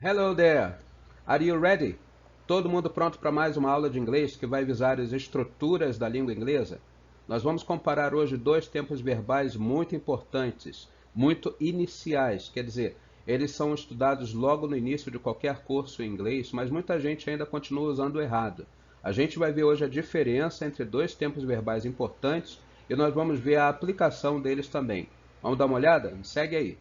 Hello there! Are you ready? Todo mundo pronto para mais uma aula de inglês que vai visar as estruturas da língua inglesa? Nós vamos comparar hoje dois tempos verbais muito importantes, muito iniciais, quer dizer, eles são estudados logo no início de qualquer curso em inglês, mas muita gente ainda continua usando errado. A gente vai ver hoje a diferença entre dois tempos verbais importantes e nós vamos ver a aplicação deles também. Vamos dar uma olhada? Segue aí.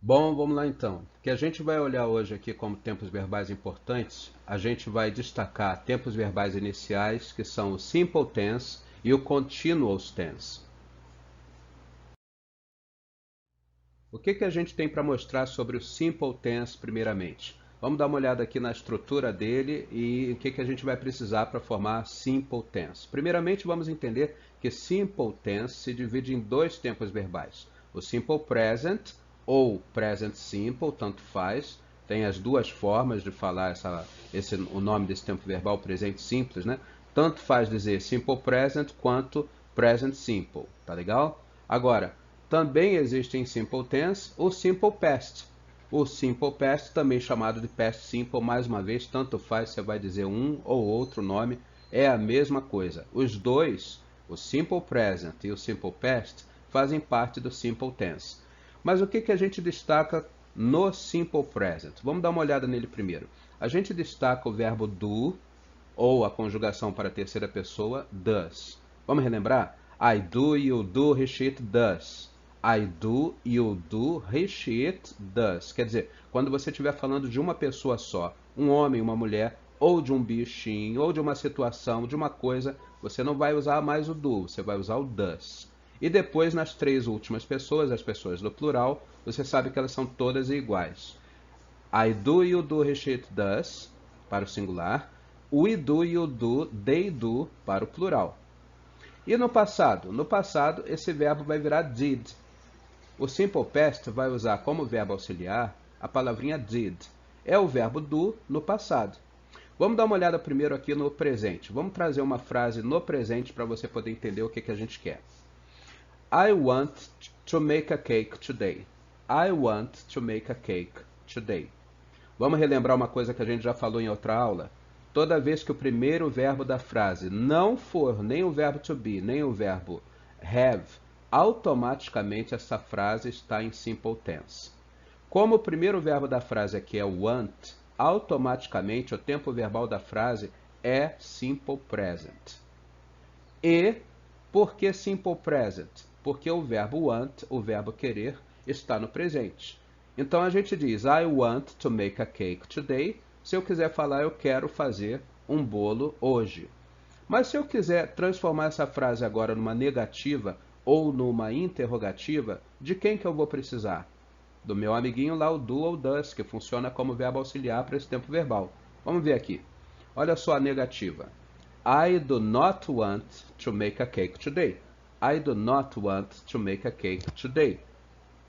Bom, vamos lá então. O que a gente vai olhar hoje aqui como tempos verbais importantes, a gente vai destacar tempos verbais iniciais, que são o simple tense e o continuous tense. O que a gente tem para mostrar sobre o simple tense primeiramente? Vamos dar uma olhada aqui na estrutura dele e o que a gente vai precisar para formar simple tense. Primeiramente, vamos entender que simple tense se divide em dois tempos verbais. O simple present ou present simple, tanto faz. Tem as duas formas de falar o nome desse tempo verbal, presente simples, né? Tanto faz dizer simple present quanto present simple, tá legal? Agora, também existe em simple tense o simple past. O simple past, também chamado de past simple, mais uma vez, tanto faz, você vai dizer um ou outro nome, é a mesma coisa. Os dois, o simple present e o simple past, fazem parte do simple tense. Mas o que a gente destaca no simple present? Vamos dar uma olhada nele primeiro. A gente destaca o verbo do, ou a conjugação para a terceira pessoa, does. Vamos relembrar? I do, you do, he, she, it does. I do, you do, he, she, it does. Quer dizer, quando você estiver falando de uma pessoa só, um homem, uma mulher, ou de um bichinho, ou de uma situação, de uma coisa, você não vai usar mais o do, você vai usar o does. E depois, nas três últimas pessoas, as pessoas do plural, você sabe que elas são todas iguais. I do, you do, he, she, it does, para o singular. We do, you do, they do, para o plural. E no passado? No passado, esse verbo vai virar did. O simple past vai usar como verbo auxiliar a palavrinha did. É o verbo do no passado. Vamos dar uma olhada primeiro aqui no presente. Vamos trazer uma frase no presente para você poder entender o que a gente quer. I want to make a cake today. I want to make a cake today. Vamos relembrar uma coisa que a gente já falou em outra aula? Toda vez que o primeiro verbo da frase não for nem o verbo to be, nem o verbo have, automaticamente essa frase está em simple tense. Como o primeiro verbo da frase aqui é want, automaticamente o tempo verbal da frase é simple present. E por que simple present? Porque o verbo want, o verbo querer, está no presente. Então a gente diz I want to make a cake today. Se eu quiser falar eu quero fazer um bolo hoje. Mas se eu quiser transformar essa frase agora numa negativa ou numa interrogativa, de quem que eu vou precisar? Do meu amiguinho lá, o do ou does, que funciona como verbo auxiliar para esse tempo verbal. Vamos ver aqui. Olha só a negativa. I do not want to make a cake today. I do not want to make a cake today.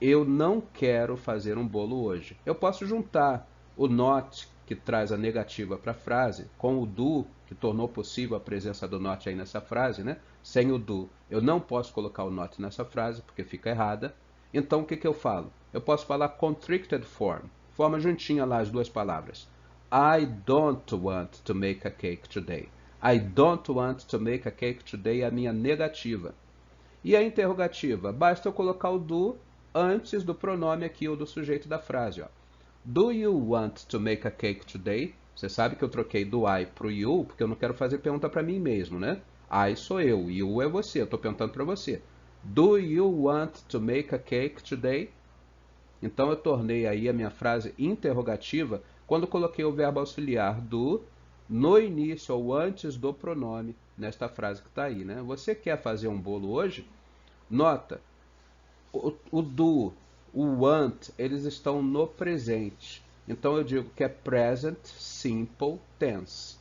Eu não quero fazer um bolo hoje. Eu posso juntar o not, que traz a negativa para a frase, com o do, que tornou possível a presença do not aí nessa frase, né? Sem o do, eu não posso colocar o not nessa frase, porque fica errada. Então, o que eu falo? Eu posso falar contracted form. Forma juntinha lá as duas palavras. I don't want to make a cake today. I don't want to make a cake today é a minha negativa. E a interrogativa? Basta eu colocar o do antes do pronome aqui, ou do sujeito da frase. Ó. Do you want to make a cake today? Você sabe que eu troquei do I para o you, porque eu não quero fazer pergunta para mim mesmo, né? I sou eu, you é você, eu estou perguntando para você. Do you want to make a cake today? Então eu tornei aí a minha frase interrogativa quando coloquei o verbo auxiliar do no início ou antes do pronome nesta frase que está aí, né? Você quer fazer um bolo hoje? Nota, o do, o want, eles estão no presente. Então eu digo que é present simple tense.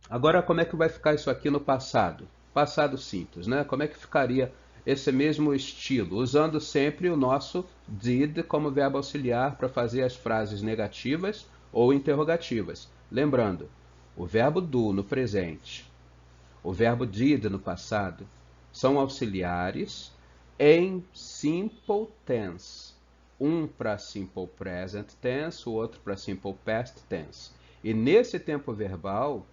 Agora como é que vai ficar isso aqui no passado? Passado simples, né? Como é que ficaria esse mesmo estilo? Usando sempre o nosso did como verbo auxiliar para fazer as frases negativas ou interrogativas. Lembrando, o verbo do no presente, o verbo did no passado, são auxiliares em simple tense. Um para simple present tense, o outro para simple past tense. E nesse tempo verbal,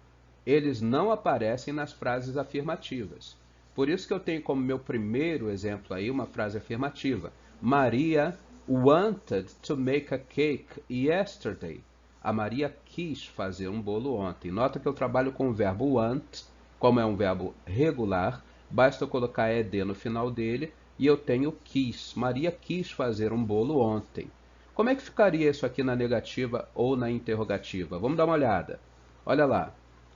eles não aparecem nas frases afirmativas. Por isso que eu tenho como meu primeiro exemplo aí uma frase afirmativa. Maria wanted to make a cake yesterday. A Maria quis fazer um bolo ontem. Nota que eu trabalho com o verbo want, como é um verbo regular, basta eu colocar ed no final dele e eu tenho quis. Maria quis fazer um bolo ontem. Como é que ficaria isso aqui na negativa ou na interrogativa? Vamos dar uma olhada. Olha lá.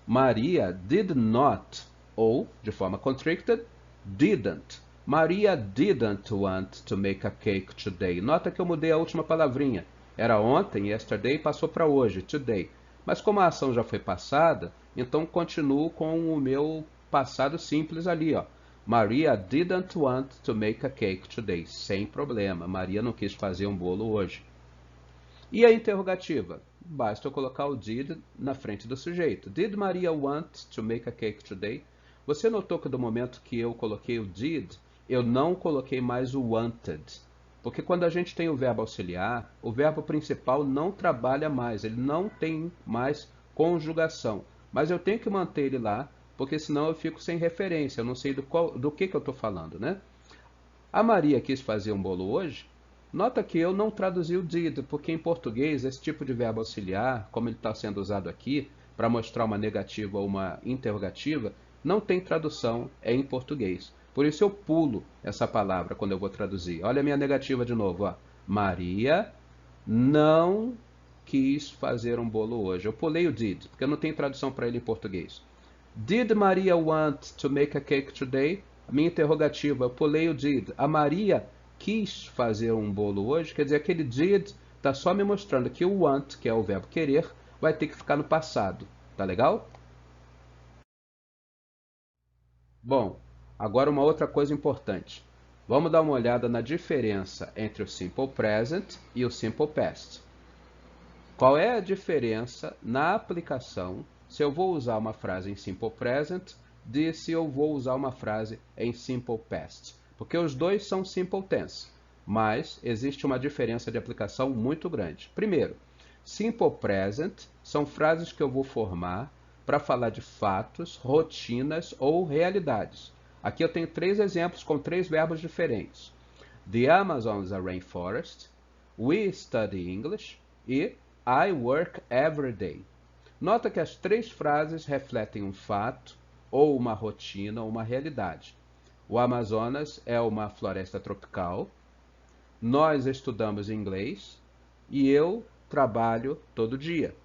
Maria did not, ou, de forma contracted, didn't. Maria didn't want to make a cake today. Nota que eu mudei a última palavrinha. Era ontem, yesterday, passou para hoje, today. Mas como a ação já foi passada, então continuo com o meu passado simples ali, ó. Maria didn't want to make a cake today. Sem problema. Maria não quis fazer um bolo hoje. E a interrogativa? Basta eu colocar o did na frente do sujeito. Did Maria want to make a cake today? Você notou que do momento que eu coloquei o did, eu não coloquei mais o wanted. Porque quando a gente tem o verbo auxiliar, o verbo principal não trabalha mais, ele não tem mais conjugação. Mas eu tenho que manter ele lá, porque senão eu fico sem referência, eu não sei do que eu estou falando, né? A Maria quis fazer um bolo hoje. Nota que eu não traduzi o did, porque em português esse tipo de verbo auxiliar, como ele está sendo usado aqui, para mostrar uma negativa ou uma interrogativa, não tem tradução em português. Por isso eu pulo essa palavra quando eu vou traduzir. Olha a minha negativa de novo. Ó. Maria não quis fazer um bolo hoje. Eu pulei o did, porque não tem tradução para ele em português. Did Maria want to make a cake today? A minha interrogativa, eu pulei o did. A Maria quis fazer um bolo hoje? Quer dizer, aquele did está só me mostrando que o want, que é o verbo querer, vai ter que ficar no passado. Tá legal? Bom, agora uma outra coisa importante. Vamos dar uma olhada na diferença entre o simple present e o simple past. Qual é a diferença na aplicação se eu vou usar uma frase em simple present de se eu vou usar uma frase em simple past? Porque os dois são simple tense, mas existe uma diferença de aplicação muito grande. Primeiro, simple present são frases que eu vou formar para falar de fatos, rotinas ou realidades. Aqui eu tenho 3 exemplos com 3 verbos diferentes. The Amazon is a rainforest, we study English e I work every day. Nota que as 3 frases refletem um fato, ou uma rotina, ou uma realidade. O Amazonas é uma floresta tropical, nós estudamos inglês e eu trabalho todo dia.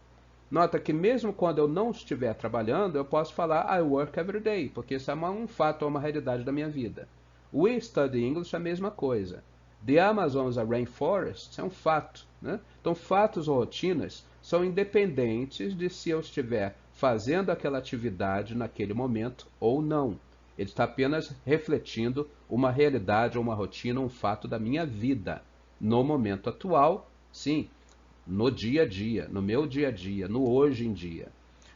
Nota que mesmo quando eu não estiver trabalhando, eu posso falar I work every day, porque isso é um fato ou uma realidade da minha vida. We study English é a mesma coisa. The Amazon is a rainforest é um fato. Né? Então, fatos ou rotinas são independentes de se eu estiver fazendo aquela atividade naquele momento ou não. Ele está apenas refletindo uma realidade ou uma rotina, um fato da minha vida. No momento atual, sim, no dia a dia, no meu dia a dia, no hoje em dia.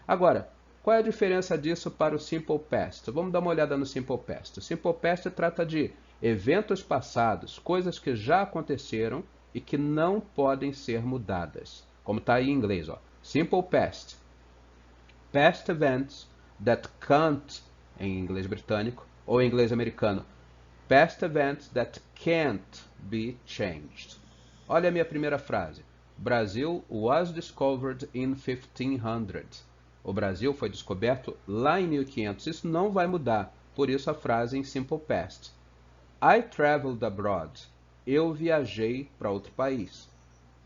Agora, qual é a diferença disso para o Simple Past? Vamos dar uma olhada no Simple Past. O Simple Past trata de eventos passados, coisas que já aconteceram e que não podem ser mudadas. Como está aí em inglês, ó. Simple Past. Past events that can't, em inglês britânico, ou em inglês americano. Past events that can't be changed. Olha a minha primeira frase. Brasil was discovered in 1500. O Brasil foi descoberto lá em 1500. Isso não vai mudar. Por isso a frase em simple past. I traveled abroad. Eu viajei para outro país.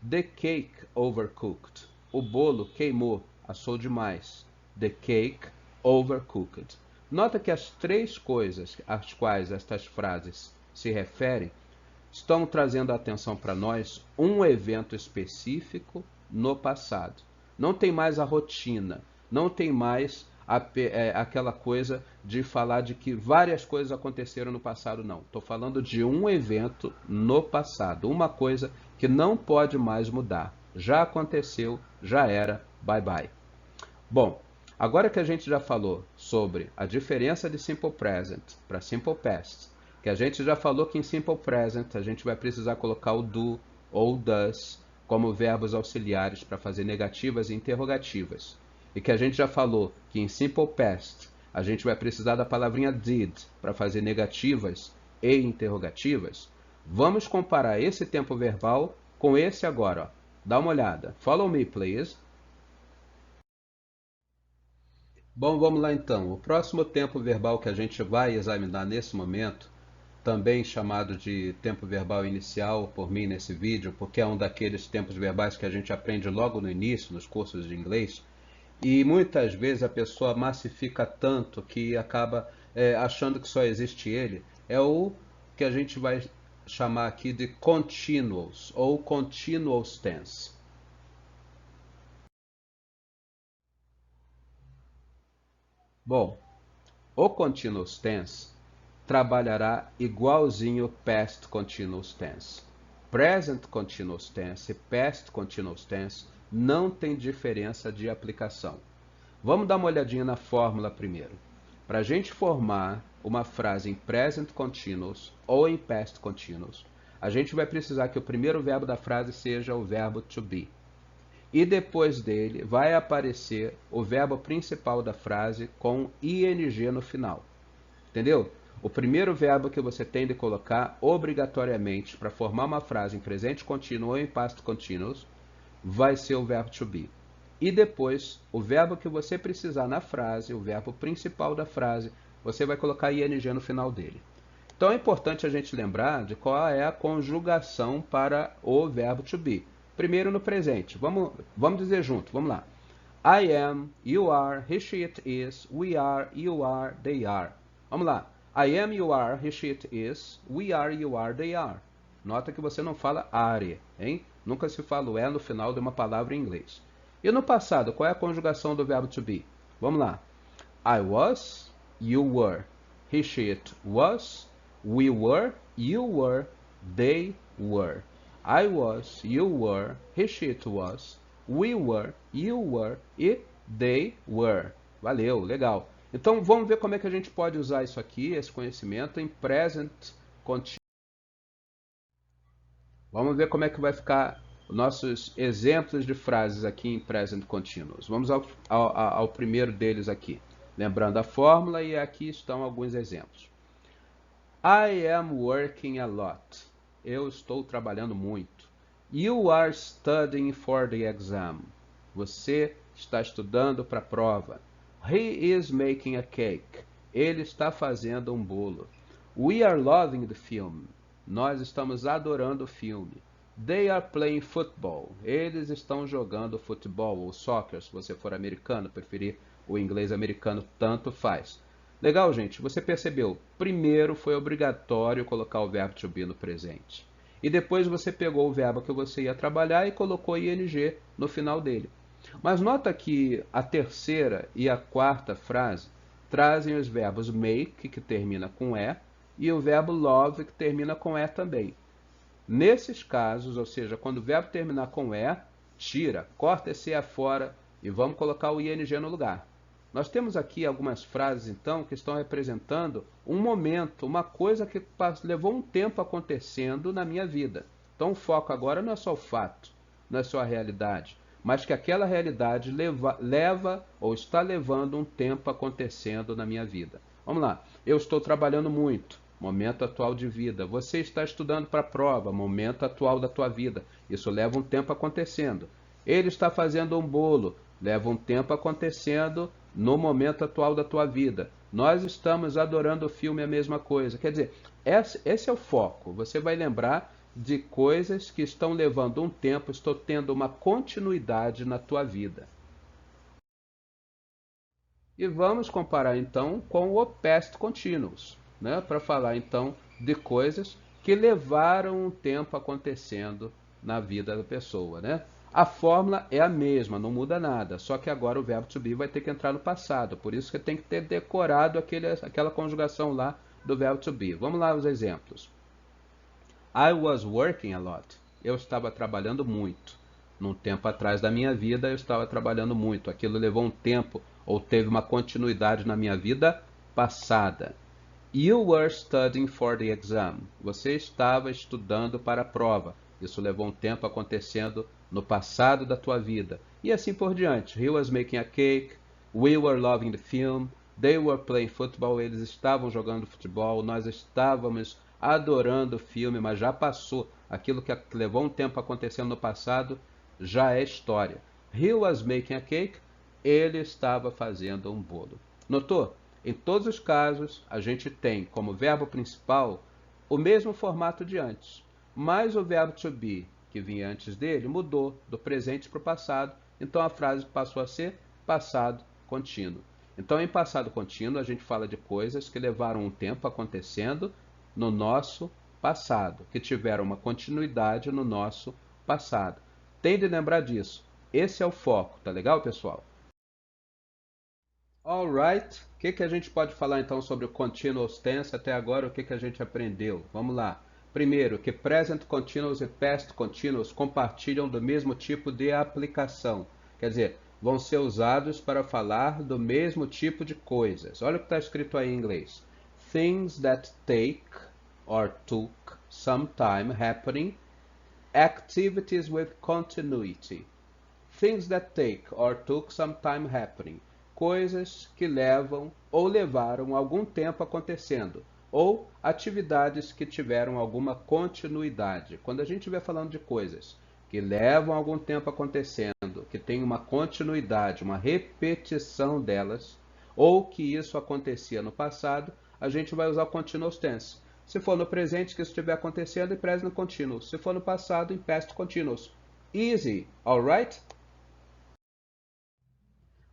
The cake overcooked. O bolo queimou, assou demais. The cake overcooked. Nota que as 3 coisas às quais estas frases se referem estão trazendo a atenção para nós um evento específico no passado. Não tem mais a rotina, não tem mais aquela coisa de falar de que várias coisas aconteceram no passado, não. Estou falando de um evento no passado, uma coisa que não pode mais mudar. Já aconteceu, já era, bye bye. Bom, agora que a gente já falou sobre a diferença de Simple Present para Simple Past, Que a gente já falou que em Simple Present a gente vai precisar colocar o do ou does como verbos auxiliares para fazer negativas e interrogativas. E que a gente já falou que em Simple Past a gente vai precisar da palavrinha did para fazer negativas e interrogativas. Vamos comparar esse tempo verbal com esse agora. Ó. Dá uma olhada. Follow me, please. Bom, vamos lá então. O próximo tempo verbal que a gente vai examinar nesse momento, também chamado de tempo verbal inicial por mim nesse vídeo, porque é um daqueles tempos verbais que a gente aprende logo no início, nos cursos de inglês, e muitas vezes a pessoa massifica tanto que acaba achando que só existe ele. É o que a gente vai chamar aqui de continuous ou continuous tense. Bom, o continuous tense trabalhará igualzinho o past continuous tense. Present continuous tense e past continuous tense não tem diferença de aplicação. Vamos dar uma olhadinha na fórmula primeiro. Para a gente formar uma frase em present continuous ou em past continuous, a gente vai precisar que o primeiro verbo da frase seja o verbo to be. E depois dele vai aparecer o verbo principal da frase com ing no final. Entendeu? O primeiro verbo que você tem de colocar obrigatoriamente para formar uma frase em presente contínuo ou em past continuous vai ser o verbo to be. E depois, o verbo que você precisar na frase, o verbo principal da frase, você vai colocar ing no final dele. Então é importante a gente lembrar de qual é a conjugação para o verbo to be. Primeiro no presente. Vamos dizer junto, vamos lá. I am, you are, he, she, it is, we are, you are, they are. Vamos lá. I am, you are, he, she, it is, we are, you are, they are. Nota que você não fala are, hein? Nunca se fala o é no final de uma palavra em inglês. E no passado, qual é a conjugação do verbo to be? Vamos lá. I was, you were, he, she, it was, we were, you were, they were. I was, you were, he, she, it was, we were, you were e they were. Valeu, legal. Então vamos ver como é que a gente pode usar isso aqui, esse conhecimento, em present continuous. Vamos ver como é que vai ficar nossos exemplos de frases aqui em present continuous. Vamos ao primeiro deles aqui. Lembrando a fórmula e aqui estão alguns exemplos. I am working a lot. Eu estou trabalhando muito. You are studying for the exam. Você está estudando para a prova. He is making a cake. Ele está fazendo um bolo. We are loving the film. Nós estamos adorando o filme. They are playing football. Eles estão jogando futebol ou soccer, se você for americano, preferir o inglês americano, tanto faz. Legal, gente? Você percebeu? Primeiro foi obrigatório colocar o verbo to be no presente. E depois você pegou o verbo que você ia trabalhar e colocou ing no final dele. Mas nota que a terceira e a quarta frase trazem os verbos make, que termina com e, e o verbo love, que termina com e também. Nesses casos, ou seja, quando o verbo terminar com e, tira, corta esse e fora e vamos colocar o ing no lugar. Nós temos aqui algumas frases, então, que estão representando um momento, uma coisa que levou um tempo acontecendo na minha vida. Então, o foco agora não é só o fato, não é só a realidade, mas que aquela realidade leva ou está levando um tempo acontecendo na minha vida. Vamos lá. Eu estou trabalhando muito. Momento atual de vida. Você está estudando para a prova. Momento atual da tua vida. Isso leva um tempo acontecendo. Ele está fazendo um bolo. Leva um tempo acontecendo no momento atual da tua vida. Nós estamos adorando o filme, a mesma coisa. Quer dizer, esse é o foco. Você vai lembrar de coisas que estão levando um tempo, estão tendo uma continuidade na tua vida. E vamos comparar então com o past continuous, né? Para falar então de coisas que levaram um tempo acontecendo na vida da pessoa, né? A fórmula é a mesma, não muda nada, só que agora o verbo to be vai ter que entrar no passado, por isso que tem que ter decorado aquela conjugação lá do verbo to be. Vamos lá os exemplos. I was working a lot. Eu estava trabalhando muito. Num tempo atrás da minha vida, eu estava trabalhando muito. Aquilo levou um tempo ou teve uma continuidade na minha vida passada. You were studying for the exam. Você estava estudando para a prova. Isso levou um tempo acontecendo no passado da tua vida. E assim por diante. He was making a cake. We were loving the film. They were playing football. Eles estavam jogando futebol. Nós estávamos adorando o filme, mas já passou. Aquilo que levou um tempo acontecendo no passado já é história. He was making a cake. Ele estava fazendo um bolo. Notou? Em todos os casos, a gente tem como verbo principal o mesmo formato de antes, mas o verbo to be, que vinha antes dele, mudou do presente para o passado, então a frase passou a ser passado contínuo. Então, em passado contínuo, a gente fala de coisas que levaram um tempo acontecendo no nosso passado, que tiveram uma continuidade no nosso passado. Tem de lembrar disso. Esse é o foco, tá legal, pessoal? Alright, o que a gente pode falar então sobre o continuous tense até agora? O que a gente aprendeu? Vamos lá. Primeiro, que present continuous e past continuous compartilham do mesmo tipo de aplicação. Quer dizer, vão ser usados para falar do mesmo tipo de coisas. Olha o que está escrito aí em inglês. Things that take or took some time happening. Activities with continuity. Things that take or took some time happening. Coisas que levam ou levaram algum tempo acontecendo, ou atividades que tiveram alguma continuidade. Quando a gente estiver falando de coisas que levam algum tempo acontecendo, que tem uma continuidade, uma repetição delas, ou que isso acontecia no passado, a gente vai usar o continuous tense. Se for no presente, que isso estiver acontecendo, em present continuous. Se for no passado, em past continuous. Easy, alright?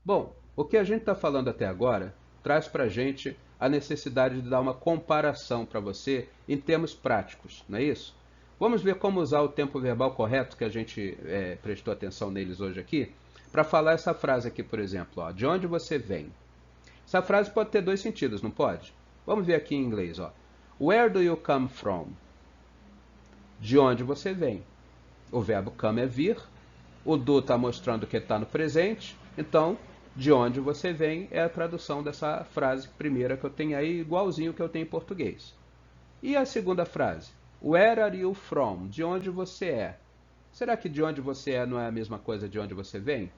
Bom, o que a gente está falando até agora traz para a gente a necessidade de dar uma comparação para você em termos práticos, não é isso? Vamos ver como usar o tempo verbal correto, que a gente prestou atenção neles hoje aqui, para falar essa frase aqui, por exemplo, ó, de onde você vem? Essa frase pode ter dois sentidos, não pode? Vamos ver aqui em inglês, ó. Where do you come from? De onde você vem? O verbo come é vir, o do está mostrando que está no presente, então de onde você vem é a tradução dessa frase primeira que eu tenho aí, igualzinho que eu tenho em português. E a segunda frase? Where are you from? De onde você é? Será que de onde você é não é a mesma coisa de onde você vem?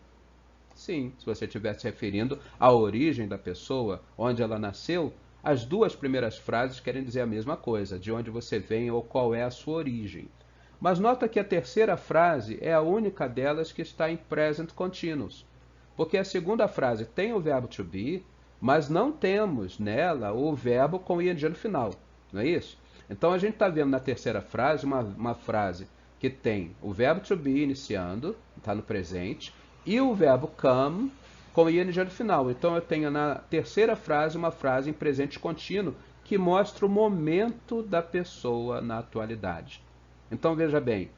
Sim, se você estiver se referindo à origem da pessoa, onde ela nasceu, as duas primeiras frases querem dizer a mesma coisa, de onde você vem ou qual é a sua origem. Mas nota que a terceira frase é a única delas que está em present continuous. Porque a segunda frase tem o verbo to be, mas não temos nela o verbo com ing no final. Não é isso? Então a gente está vendo na terceira frase uma frase que tem o verbo to be iniciando, está no presente, e o verbo come com ing no final. Então eu tenho na terceira frase uma frase em presente contínuo que mostra o momento da pessoa na atualidade. Então veja bem,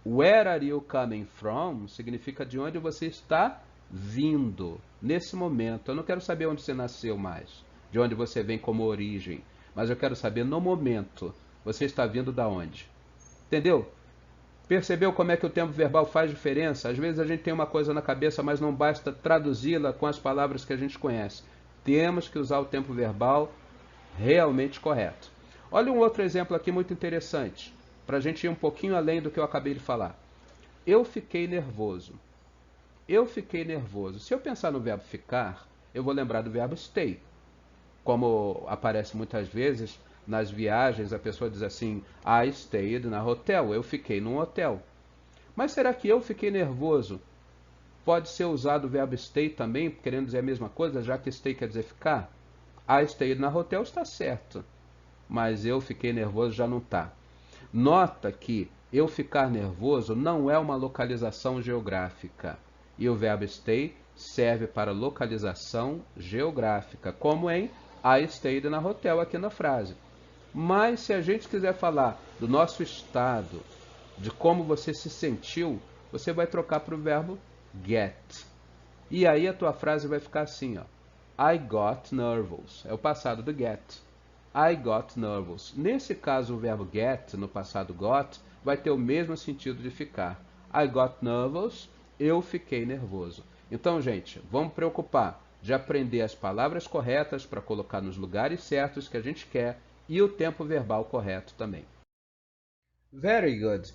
where are you coming from significa de onde você está vindo nesse momento. Eu não quero saber onde você nasceu mais, de onde você vem como origem, mas eu quero saber no momento, você está vindo da onde. Entendeu? Percebeu como é que o tempo verbal faz diferença? Às vezes a gente tem uma coisa na cabeça, mas não basta traduzi-la com as palavras que a gente conhece. Temos que usar o tempo verbal realmente correto. Olha um outro exemplo aqui muito interessante, para a gente ir um pouquinho além do que eu acabei de falar. Eu fiquei nervoso. Eu fiquei nervoso. Se eu pensar no verbo ficar, eu vou lembrar do verbo stay. Como aparece muitas vezes nas viagens, a pessoa diz assim, I stayed na hotel, eu fiquei num hotel. Mas será que eu fiquei nervoso pode ser usado o verbo stay também, querendo dizer a mesma coisa, já que stay quer dizer ficar? I stayed na hotel está certo, mas eu fiquei nervoso já não está. Nota que eu ficar nervoso não é uma localização geográfica. E o verbo stay serve para localização geográfica, como em I stayed na hotel aqui na frase. Mas se a gente quiser falar do nosso estado, de como você se sentiu, você vai trocar para o verbo get. E aí a tua frase vai ficar assim, ó. I got nervous. É o passado do get. I got nervous. Nesse caso, o verbo get, no passado got, vai ter o mesmo sentido de ficar. I got nervous. Eu fiquei nervoso. Então, gente, vamos preocupar. de aprender as palavras corretas para colocar nos lugares certos que a gente quer e o tempo verbal correto também. Very good.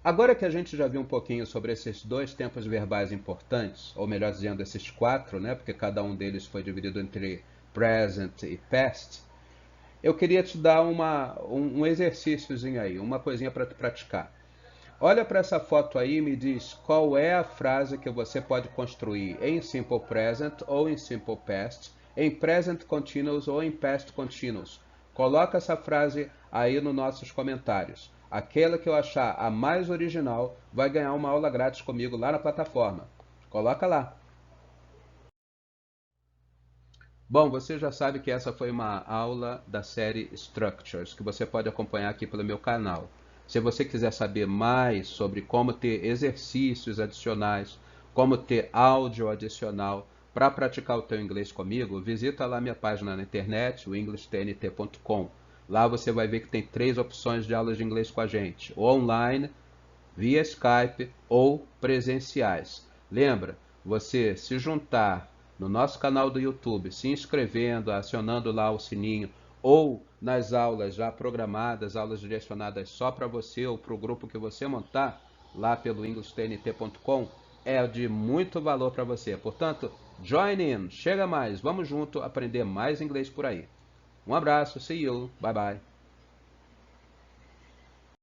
Agora que a gente já viu um pouquinho sobre esses dois tempos verbais importantes, ou melhor dizendo, esses quatro, né, porque cada um deles foi dividido entre present e past, eu queria te dar um exercíciozinho aí, uma coisinha para praticar. Olha para essa foto aí e me diz qual é a frase que você pode construir em Simple Present ou em Simple Past, em Present Continuous ou em Past Continuous. Coloca essa frase aí nos nossos comentários. Aquela que eu achar a mais original vai ganhar uma aula grátis comigo lá na plataforma. Coloca lá. Bom, você já sabe que essa foi uma aula da série Structures, que você pode acompanhar aqui pelo meu canal. Se você quiser saber mais sobre como ter exercícios adicionais, como ter áudio adicional para praticar o teu inglês comigo, visita lá minha página na internet, o englishtnt.com. Lá você vai ver que tem 3 opções de aulas de inglês com a gente, online, via Skype ou presenciais. Lembra, você se juntar no nosso canal do YouTube, se inscrevendo, acionando lá o sininho, ou nas aulas já programadas, aulas direcionadas só para você ou para o grupo que você montar, lá pelo englishtnt.com, é de muito valor para você. Portanto, join in, chega mais, vamos junto aprender mais inglês por aí. Um abraço, see you, bye bye.